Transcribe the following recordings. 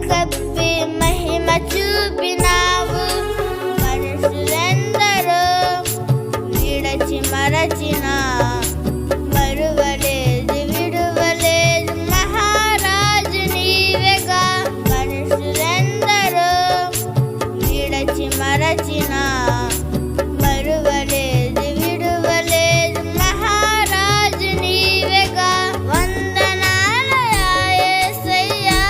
కప్పి మహిమ చూపినావు. మనుషులెందరో విడచి మరచిన మరువలేదు విడువలేదు మహారాజు నీవేగా. మనుషులెందరో విడచి మరచిన మరువలేదు విడువలేదు మహారాజు నీవేగా. వందనాలయా యేసయ్యా,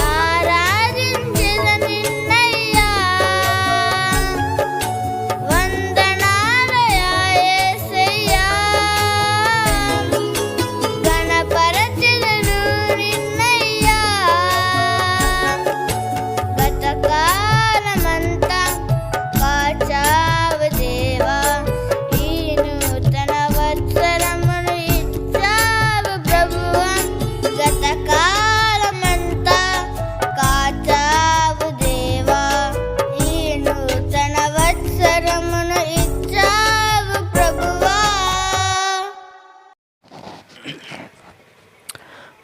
ఆరాధించెద నిన్నయ్యా. వందనాలయా యేసయ్యా, గణపరచెదను నిన్నయ్యా. గతకాలమంతా కాచావు దేవా, ఈ నూతన వత్సరమును ఇచ్చావు ప్రభువా. గతకాలమంతా కాచావు దేవా, ఈ నూతన వత్సరమును ఇచ్చావు ప్రభువా.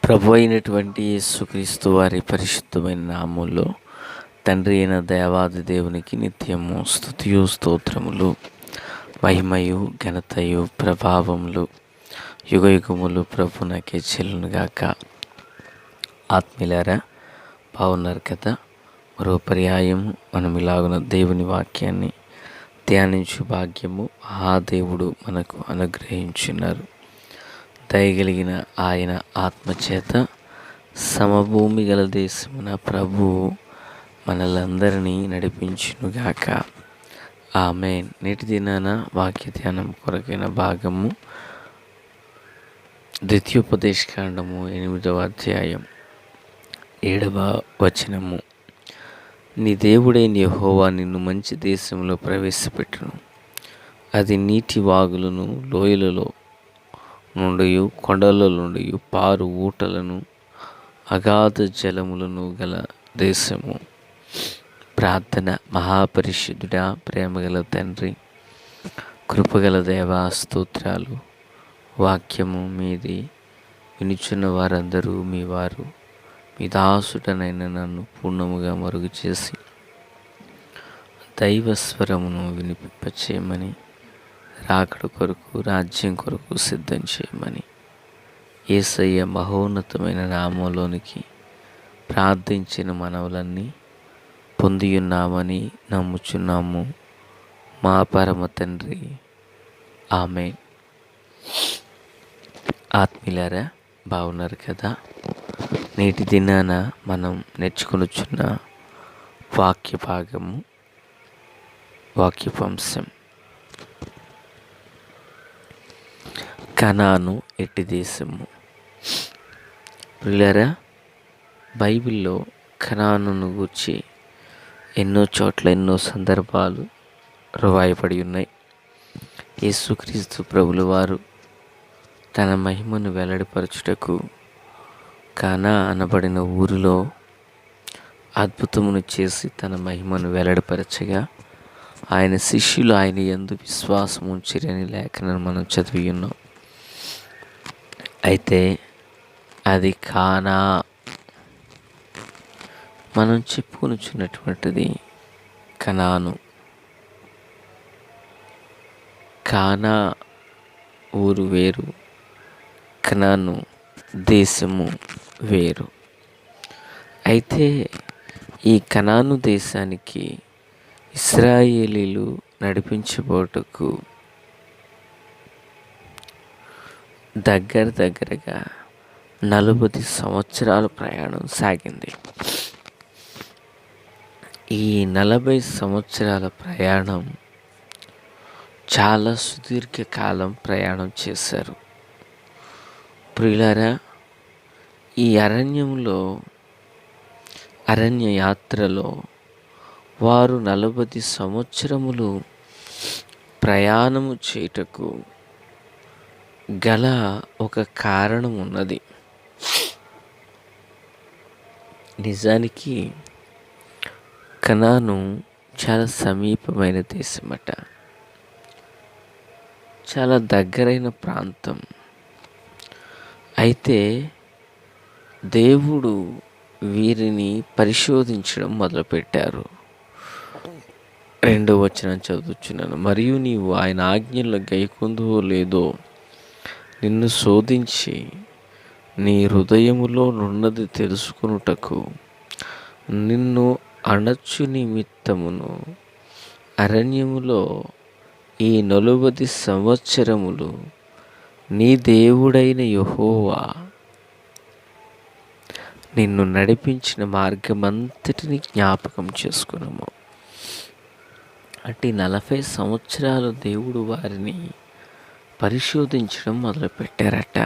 ప్రభు అయినటువంటి యేసుక్రీస్తు వారి పరిశుద్ధమైన నామములో తండ్రి అయిన దేవాది దేవునికి నిత్యము స్తుతియు స్తోత్రములు, మహిమయు ఘనతయు ప్రభావములు యుగయుగములు ప్రభునకే చెల్లునుగాక. ఆత్మీయులారా, బాగున్నారు కదా? మరో పర్యాయము మనం ఇలాగున దేవుని వాక్యాన్ని ధ్యానించు భాగ్యము ఆ దేవుడు మనకు అనుగ్రహించున్నారు. దయగలిగిన ఆయన ఆత్మచేత సమభూమి గల దేశమున ప్రభువు మనలందరినీ నడిపించునుగాక. ఆమేన్. నేటి దినాన వాక్య ధ్యానం కొరకైన భాగము ద్వితీయోపదేశకాండము 8వ అధ్యాయం 7వ వచనము. నీ దేవుడైన యెహోవా నిన్ను మంచి దేశంలో ప్రవేశపెట్టును. అది నీటి వాగులను లోయలలో నుండి కొండల నుండి పారు ఊటలను అగాధ జలములను గల దేశము. ప్రార్థన. మహాపరిశుద్ధుడా, ప్రేమగల తండ్రి, కృపగల దేవా, స్తోత్రాలు. వాక్యము మీది వినుచున్న వారందరూ మీ వారు. మీ దాసుడనైన నన్ను పూర్ణముగా మరుగు చేసి దైవస్వరమును వినిపింపచేయమని, రాకడ కొరకు రాజ్యం కొరకు సిద్ధం చేయమని యేసయ్య మహోన్నతమైన నామంలోనికి ప్రార్థించిన మనవులన్నీ పొందియున్నామని నమ్ముచున్నాము మా పరమ తండ్రి. ఆమేన్. ఆత్మీయులారా, బాగున్నారు కదా? నేటి దినాన మనం నేర్చుకొనుచున్న వాక్య భాగము, వాక్యపంశం కనాను ఎట్టి దేశము. ప్రియులారా, బైబిల్లో కనానును గూర్చి ఎన్నో చోట్ల ఎన్నో సందర్భాలు రాయబడి ఉన్నాయి. యేసుక్రీస్తు ప్రభుల వారు తన మహిమను వెల్లడిపరచుటకు కానా అనబడిన ఊరిలో అద్భుతమును చేసి తన మహిమను వెల్లడిపరచగా ఆయన శిష్యులు ఆయన యందు విశ్వాసం ఉంచిరని లేఖనం మనం చదివి ఉన్నాం. అయితే అది కానా, మనం చెప్పుకొనుచున్నటువంటిది కనాను. కానా ఊరు వేరు, కనాను దేశము వేరు. అయితే ఈ కనాను దేశానికి ఇశ్రాయేలీలు నడిపించబోటకు దగ్గరగా 40 సంవత్సరాల ప్రయాణం సాగింది. ఈ 40 సంవత్సరాల ప్రయాణం చాలా సుదీర్ఘకాలం ప్రయాణం చేశారు. ప్రియులారా, ఈ అరణ్య యాత్రలో వారు 40 సంవత్సరములు ప్రయాణము చేయుటకు గల ఒక కారణం ఉన్నది. నిజానికి కనాను చాలా సమీపమైన దేశమట, చాలా దగ్గరైన ప్రాంతం. అయితే దేవుడు వీరిని పరిశోధించడం మొదలుపెట్టారు. 2వ వచనం చదువుచున్నాను. మరియు నీవు ఆయన ఆజ్ఞలు గైకొందువో లేదో నిన్ను శోధించి నీ హృదయములో నున్నది తెలుసుకొనుటకు నిన్ను అణచు నిమిత్తమును అరణ్యములో ఈ 40 సంవత్సరములు నీ దేవుడైన యెహోవా నిన్ను నడిపించిన మార్గమంతటిని జ్ఞాపకం చేసుకున్నాము. అంటే 40 సంవత్సరాలు దేవుడు వారిని పరిశోధించడం మొదలుపెట్టారట.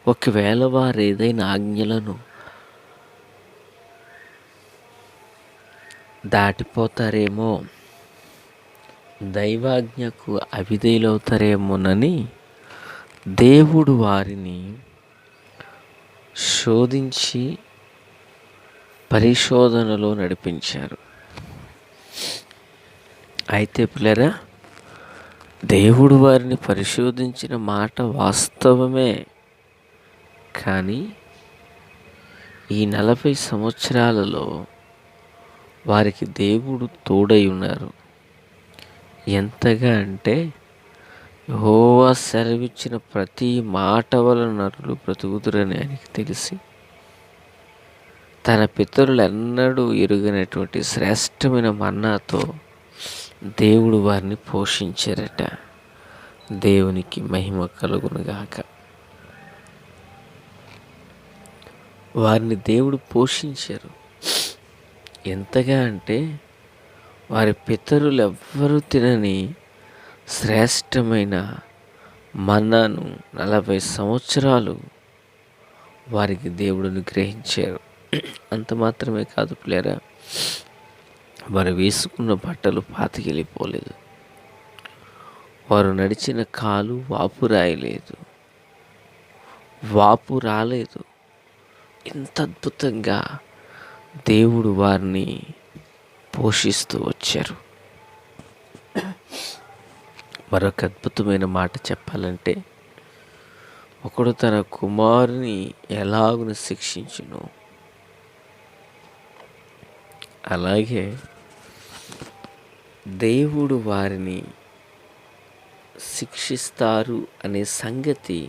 ఒకవేళ వారు ఏదైనా ఆజ్ఞలను దాటిపోతారేమో, దైవాజ్ఞకు అవిధేయులవుతారేమోనని దేవుడు వారిని శోధించి పరిశోధనలో నడిపించారు. అయితే పిల్లరా, దేవుడు వారిని పరిశోధించిన మాట వాస్తవమే. కానీ ఈ 40 సంవత్సరాలలో వారికి దేవుడు తోడై ఉన్నారు. ఎంతగా అంటే యెహోవా సెలవిచ్చిన ప్రతి మాట వలన నరులు బ్రతుకుదురని ఆయనకి తెలిసి తన పితరులు ఎన్నడూ ఎరుగనటువంటి శ్రేష్టమైన మన్నాతో దేవుడు వారిని పోషించారట. దేవునికి మహిమ కలుగునుగాక. వారిని దేవుడు పోషించారు. ఎంతగా అంటే వారి పితరులు ఎవ్వరూ తినని శ్రేష్టమైన మన్నాను 40 సంవత్సరాలు వారికి దేవుడు అనుగ్రహించారు. అంత మాత్రమే కాదు పిల్లరా, వారు వేసుకున్న బట్టలు పాతికెళ్ళిపోలేదు. వారు నడిచిన కాలు వాపు రాలేదు. ఇంత అద్భుతంగా దేవుడు వారిని పోషిస్తూ వచ్చారు. మరొక అద్భుతమైన మాట చెప్పాలంటే, ఒకడు తన కుమారుని ఎలాగున శిక్షించును, అలాగే దేవుడు వారిని శిక్షిస్తారు అనే సంగతి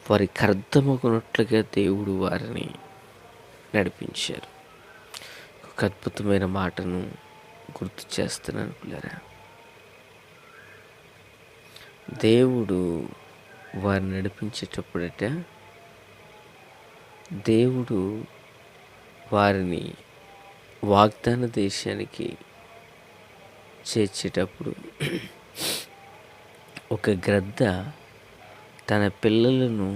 వారికి అర్థమవునట్లుగా దేవుడు వారిని నడిపించారు. ఒక అద్భుతమైన మాటను గుర్తు చేస్తున్నాను పిల్లరా. దేవుడు వారిని నడిపించేటప్పుడట, దేవుడు వారిని వాగ్దాన దేశానికి చేర్చేటప్పుడు ఒక గ్రద్ద తన పిల్లలను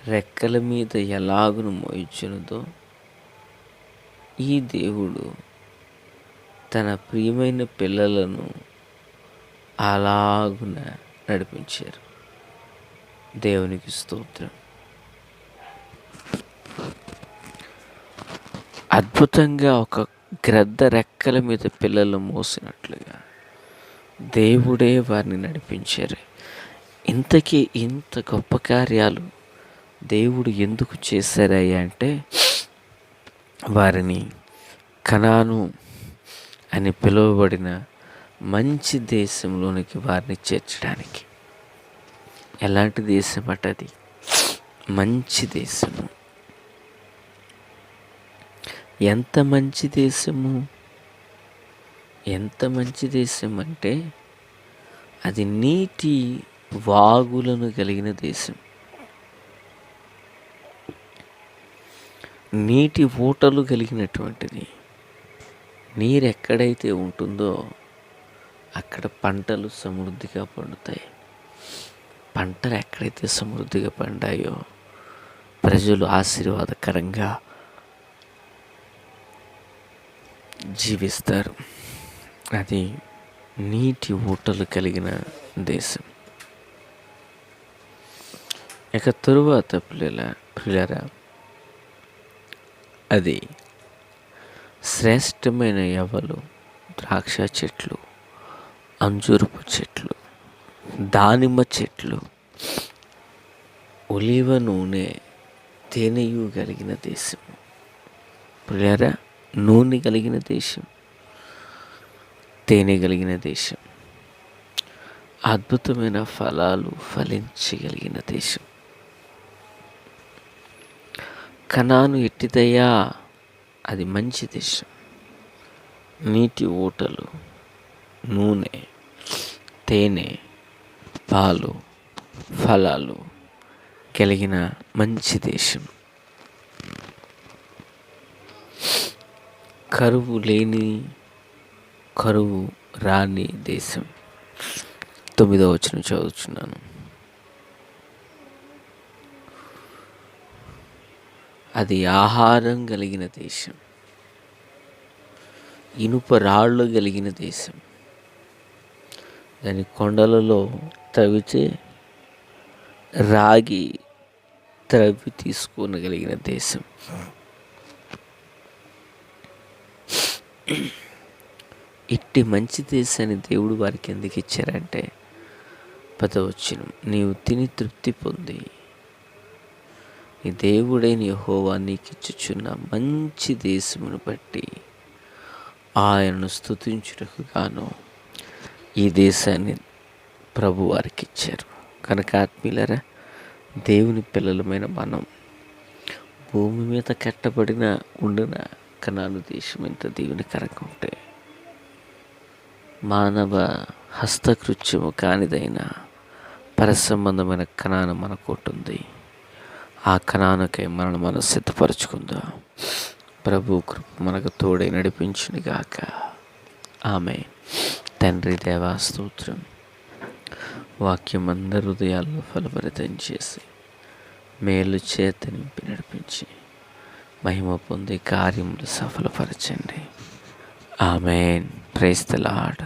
రెక్కల మీద ఎలాగును మోయించునుదో, ఈ దేవుడు తన ప్రియమైన పిల్లలను అలాగున నడిపించారు. దేవునికి స్తోత్రం. అద్భుతంగా ఒక గ్రద్ద రెక్కల మీద పిల్లలు మోసినట్లుగా దేవుడే వారిని నడిపించారు. ఇంతకీ ఇంత గొప్ప కార్యాలు దేవుడు ఎందుకు చేశారయ్యా అంటే, వారిని కనాను అని పిలువబడిన మంచి దేశంలోనికి వారిని చేర్చడానికి. ఎలాంటి దేశం అట అది? మంచి దేశము. ఎంత మంచి దేశము! ఎంత మంచి దేశం అంటే, అది నీటి వాగులను కలిగిన దేశం. నీటి ఊటలు కలిగినటువంటిది. నీరు ఎక్కడైతే ఉంటుందో అక్కడ పంటలు సమృద్ధిగా పండుతాయి. పంటలు ఎక్కడైతే సమృద్ధిగా పండాయో ప్రజలు ఆశీర్వాదకరంగా జీవిస్తారు. అది నీటి ఊటలు కలిగిన దేశం. ఇక తరువాత పిల్లరా, అది శ్రేష్టమైన యవలు, ద్రాక్ష చెట్లు, అంజూరపు చెట్లు, దానిమ్మ చెట్లు, ఒలివ నూనె తేనెయు కలిగిన దేశం. ప్రియులారా, నూనె కలిగిన దేశం, తేనె కలిగిన దేశం, అద్భుతమైన ఫలాలు ఫలించగలిగిన దేశం. కనాను ఎట్టిదయ్యా? అది మంచి దేశం. నీటి ఊటలు, నూనె, తేనె, పాలు, ఫలాలు కలిగిన మంచి దేశం. కరువు రాని దేశం. 9వ వచనం చదువుతున్నాను. అది ఆహారం కలిగిన దేశం, ఇనుప రాళ్ళు కలిగిన దేశం. దాని కొండలలో తవ్వితే రాగి త్రవ్వి తీసుకోగలిగిన దేశం. ఇట్టి మంచి దేశాన్ని దేవుడు వారికి ఎందుకు ఇచ్చారంటే, 10వ వచనం, నీవు తిని తృప్తి పొంది నీ దేవుడైన యెహోవా నీకిచ్చుచున్న మంచి దేశమును బట్టి ఆయనను స్తుతించుటకు గాను ఈ దేశాన్ని ప్రభు వారికి ఇచ్చారు. కనుక ఆత్మీయులారా, దేవుని పిల్లలమైన మనం భూమి మీద కట్టబడిన ఉండిన కనాను దేశం ఎంత దీవెనకరంగా ఉంటే, మానవ హస్తకృత్యము కానిదైన పరసంబంధమైన కనాను మనకు ఉంటుంది. ఆ కనానుకై మనం సిద్ధపరచుకుందాం. ప్రభు కృప మనకు తోడై నడిపించునుగాక. ఆమేన్. తండ్రి దేవా స్తోత్రం. వాక్యం అందరి హృదయాల్లో ఫలభరితం చేసి మేలు చేత నింపి నడిపించి మహిమ పొందే కార్యములు సఫలపరచండి. ఆమేన్. Praise the lord.